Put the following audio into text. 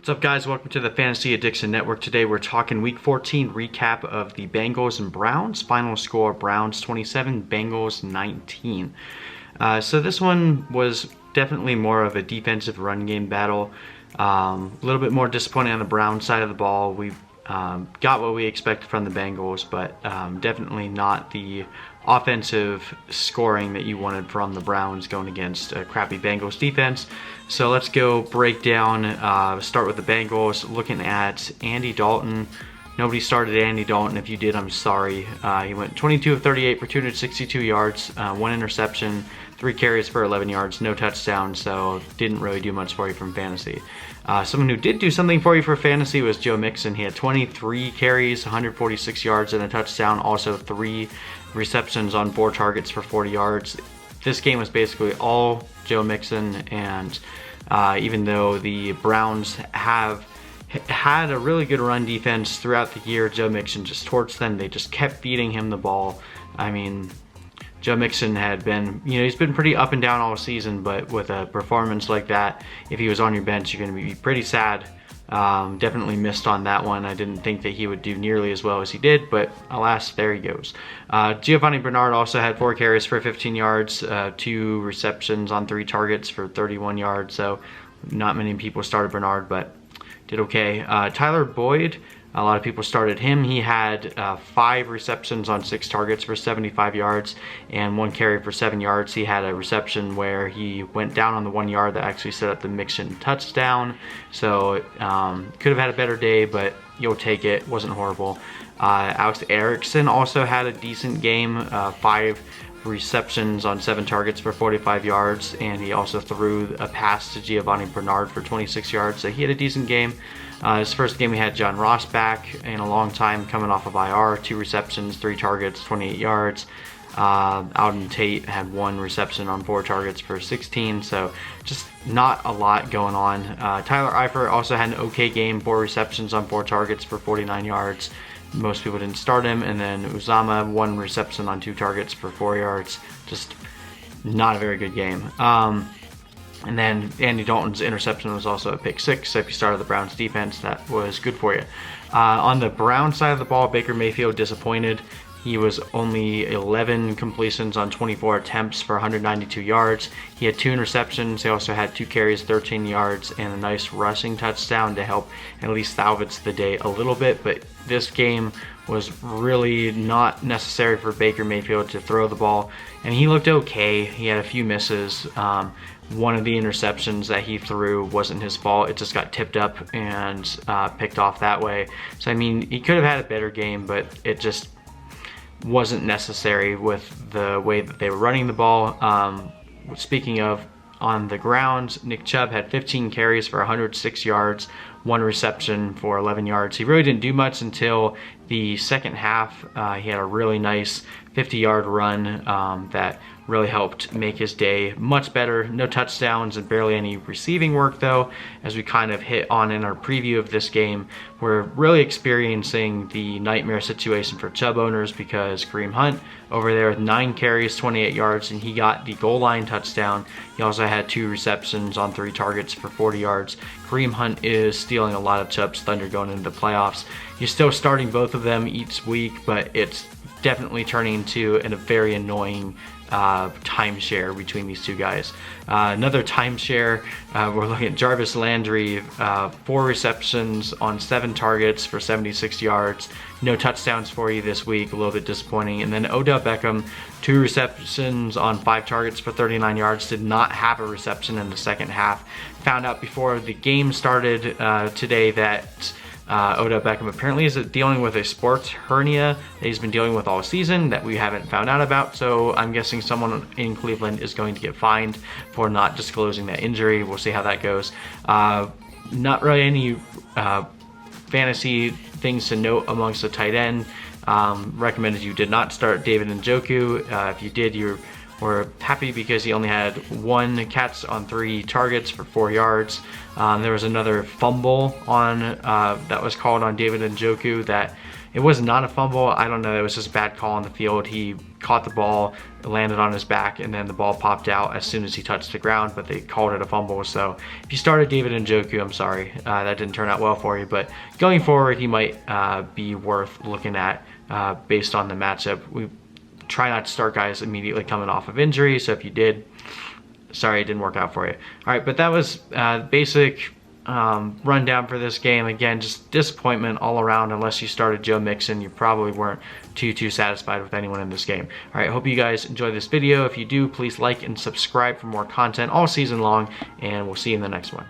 What's up, guys? Welcome to the Fantasy Addiction Network. Today we're talking Week 14 recap of the Bengals and Browns. Final score, Browns 27, Bengals 19. So this one was definitely more of a defensive run game battle. A little bit more disappointing on the Browns side of the ball. We got what we expected from the Bengals, but definitely not the offensive scoring that you wanted from the Browns going against a crappy Bengals defense. So let's go break down, start with the Bengals, looking at Andy Dalton. Nobody started Andy Dalton. If you did, I'm sorry. He went 22 of 38 for 262 yards, one interception, 3 carries for 11 yards, no touchdown, so didn't really do much for you from fantasy. Someone who did do something for you for fantasy was Joe Mixon. He had 23 carries, 146 yards, and a touchdown, also 3 receptions on 4 targets for 40 yards. This game was basically all Joe Mixon, and even though the Browns have had a really good run defense throughout the year, Joe Mixon just torched them. They just kept feeding him the ball. I mean, Joe Mixon had been, he's been pretty up and down all season, but with a performance like that, if he was on your bench, you're going to be pretty sad. Definitely missed on that one. I didn't think that he would do nearly as well as he did, but alas, there he goes. Giovanni Bernard also had 4 carries for 15 yards, 2 receptions on 3 targets for 31 yards, so not many people started Bernard, but did okay. Tyler Boyd, a lot of people started him. He had 5 receptions on 6 targets for 75 yards and 1 carry for 7 yards. He had a reception where he went down on the 1 yard that actually set up the Mixon touchdown. So could have had a better day, but you'll take it. Wasn't horrible. Alex Erickson also had a decent game. 5 receptions on 7 targets for 45 yards, and he also threw a pass to Giovanni Bernard for 26 yards, so he had a decent game. His first game, we had John Ross back in a long time, coming off of IR, 2 receptions, 3 targets, 28 yards. Alden Tate had 1 reception on 4 targets for 16, so just not a lot going on. Tyler Eifert also had an okay game, 4 receptions on 4 targets for 49 yards. Most people didn't start him. And then Uzama, 1 reception on 2 targets for 4 yards. Just not a very good game. And then Andy Dalton's interception was also a pick 6. So if you started the Browns defense, that was good for you. On the Browns side of the ball, Baker Mayfield disappointed. He was only 11 completions on 24 attempts for 192 yards. He had 2 interceptions. He also had 2 carries, 13 yards, and a nice rushing touchdown to help at least salvage the day a little bit. But this game was really not necessary for Baker Mayfield to throw the ball, and he looked okay. He had a few misses. One of the interceptions that he threw wasn't his fault. It just got tipped up and picked off that way. So, I mean, he could have had a better game, but it just wasn't necessary with the way that they were running the ball. Speaking of on the ground, Nick Chubb had 15 carries for 106 yards, 1 reception for 11 yards. He really didn't do much until the second half. He had a really nice 50-yard run that really helped make his day much better. No touchdowns and barely any receiving work, though. As we kind of hit on in our preview of this game, we're really experiencing the nightmare situation for Chubb owners because Kareem Hunt over there with 9 carries, 28 yards, and he got the goal line touchdown. He also had 2 receptions on 3 targets for 40 yards. Kareem Hunt is stealing a lot of Chubb's thunder going into the playoffs. You're still starting both of them each week, but it's definitely turning into a very annoying timeshare between these 2 guys. Another timeshare, we're looking at Jarvis Landry, 4 receptions on 7 targets for 76 yards. No touchdowns for you this week, a little bit disappointing. And then Odell Beckham, 2 receptions on 5 targets for 39 yards. Did not have a reception in the second half. Found out before the game started today that Odell Beckham apparently is dealing with a sports hernia that he's been dealing with all season that we haven't found out about. So I'm guessing someone in Cleveland is going to get fined for not disclosing that injury. We'll see how that goes. Not really any fantasy things to note amongst the tight end. Recommended you did not start David Njoku. If you did, you were happy because he only had 1 catch on 3 targets for 4 yards. There was another fumble on that was called on David Njoku that it was not a fumble. I don't know. It was just a bad call on the field. He caught the ball landed on his back, and then the ball popped out as soon as he touched the ground, but they called it a fumble. So if you started David Njoku, I'm sorry, that didn't turn out well for you, but going forward, he might be worth looking at based on the matchup. We try not to start guys immediately coming off of injury, so if you did, sorry, it didn't work out for you. All right, but that was basic rundown for this game. Again, just disappointment all around. Unless you started Joe Mixon, you probably weren't too satisfied with anyone in this game. All right, hope you guys enjoy this video. If you do, please like and subscribe for more content all season long, and we'll see you in the next one.